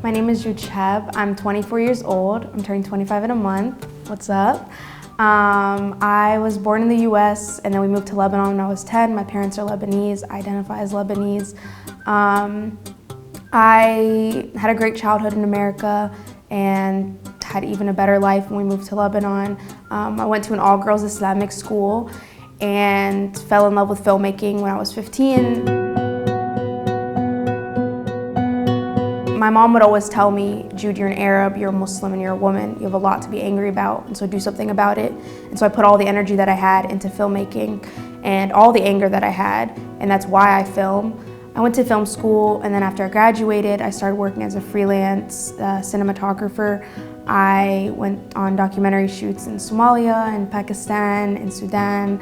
My name is Shahab. I'm 24 years old. I'm turning 25 in a month. What's up? I was born in the US and then we moved to Lebanon when I was 10. My parents are Lebanese. I identify as Lebanese. I had a great childhood in America and had even a better life when we moved to Lebanon. I went to an all-girls Islamic school and fell in love with filmmaking when I was 15. My mom would always tell me, Jude, you're an Arab, you're a Muslim, and you're a woman. You have a lot to be angry about, and so do something about it. And so I put all the energy that I had into filmmaking and all the anger that I had, and that's why I film. I went to film school, and then after I graduated, I started working as a freelance cinematographer. I went on documentary shoots in Somalia, in Pakistan, in Sudan.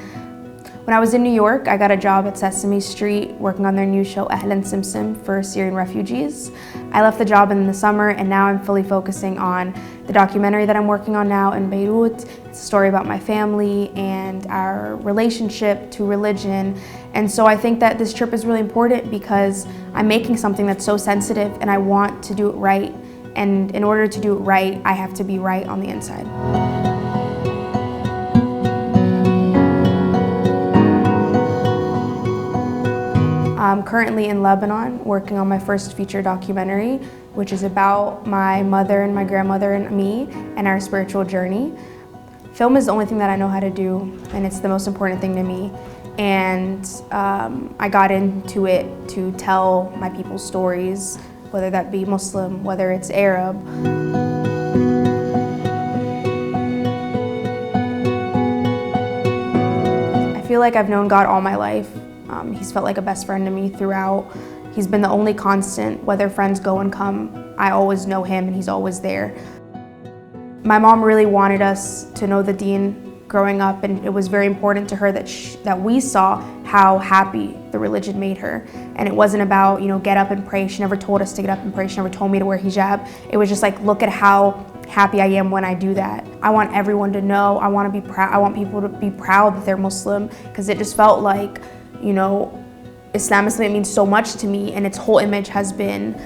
When I was in New York, I got a job at Sesame Street working on their new show Ahlan Simsim for Syrian refugees. I left the job in the summer and now I'm fully focusing on the documentary that I'm working on now in Beirut. It's a story about my family and our relationship to religion. And so I think that this trip is really important because I'm making something that's so sensitive and I want to do it right. And in order to do it right, I have to be right on the inside. I'm currently in Lebanon working on my first feature documentary, which is about my mother and my grandmother and me and our spiritual journey. Film is the only thing that I know how to do, and it's the most important thing to me. And I got into it to tell my people's stories, whether that be Muslim, whether it's Arab. I feel like I've known God all my life. He's felt like a best friend to me throughout. He's been the only constant. Whether friends go and come, I always know him and he's always there. My mom really wanted us to know the deen growing up, and it was very important to her that we saw how happy the religion made her. And it wasn't about, get up and pray. She never told us to get up and pray. She never told me to wear hijab. It was just like, look at how happy I am when I do that. I want everyone to know. I want to be proud. I want people to be proud that they're Muslim, because it just felt like, Islamically, it means so much to me and its whole image has been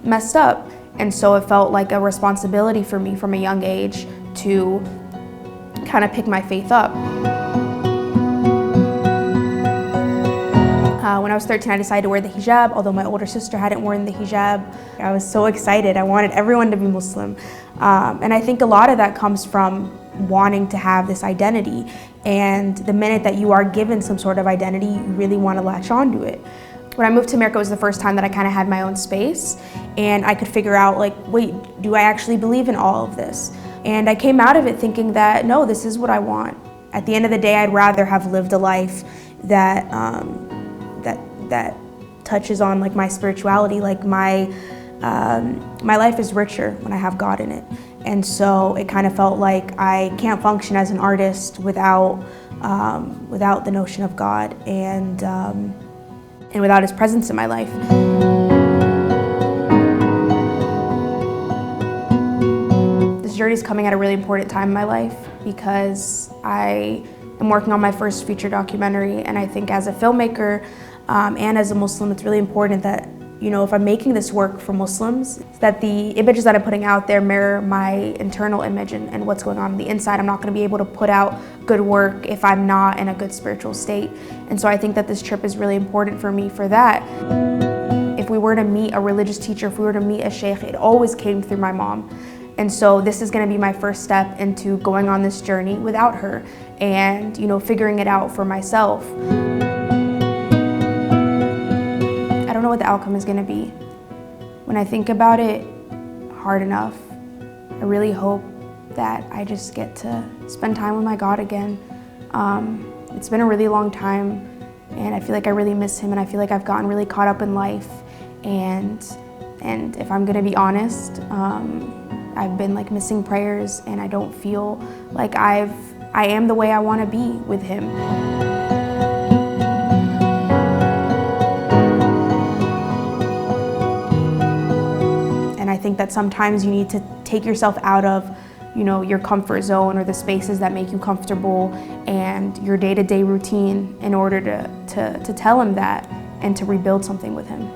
messed up. And so it felt like a responsibility for me from a young age to kind of pick my faith up. When I was 13, I decided to wear the hijab, although my older sister hadn't worn the hijab. I was so excited. I wanted everyone to be Muslim. And I think a lot of that comes from wanting to have this identity. And the minute that you are given some sort of identity, you really want to latch onto it. When I moved to America, it was the first time that I kind of had my own space and I could figure out, wait, do I actually believe in all of this? And I came out of it thinking that, no, this is what I want. At the end of the day, I'd rather have lived a life that that touches on my spirituality. My life is richer when I have God in it. And so it kind of felt like I can't function as an artist without the notion of God and without His presence in my life. This journey is coming at a really important time in my life because I am working on my first feature documentary, and I think as a filmmaker and as a Muslim, it's really important that if I'm making this work for Muslims, that the images that I'm putting out there mirror my internal image and what's going on the inside. I'm not going to be able to put out good work if I'm not in a good spiritual state. And so I think that this trip is really important for me for that. If we were to meet a religious teacher, if we were to meet a sheikh, it always came through my mom. And so this is going to be my first step into going on this journey without her and, figuring it out for myself. I don't know what the outcome is going to be. When I think about it hard enough, I really hope that I just get to spend time with my God again. It's been a really long time, and I feel like I really miss Him, and I feel like I've gotten really caught up in life. And if I'm going to be honest, I've been missing prayers, and I don't feel like I am the way I want to be with Him. think that sometimes you need to take yourself out of, you know, your comfort zone or the spaces that make you comfortable and your day-to-day routine in order to tell him that and to rebuild something with him.